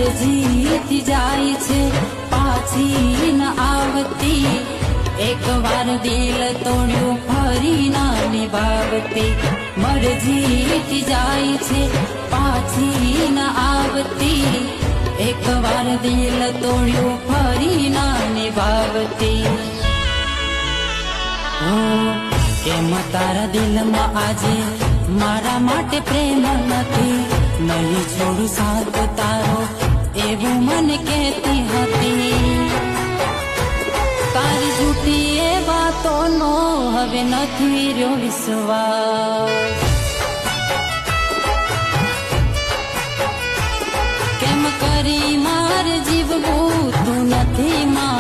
મરજીથી જાય છે પાછી ન આવતી, એક વાર દિલ તોડ્યું ફરી ના નિભાવતી, મરજીથી જાય છે પાછી ન આવતી, એક વાર દિલ તોડ્યું ફરી ના નિભાવતી. કેમ તારા દિલમાં આજે મારા માટે પ્રેમ નથી, નહીં છોડું સાથ તારો એવું મને કહેતી હતી. તારી જૂઠી એ વાતોનો હવે નથી રહ્યો વિશ્વાસ. કેમ કરી મારે જીવવું તું નથી માં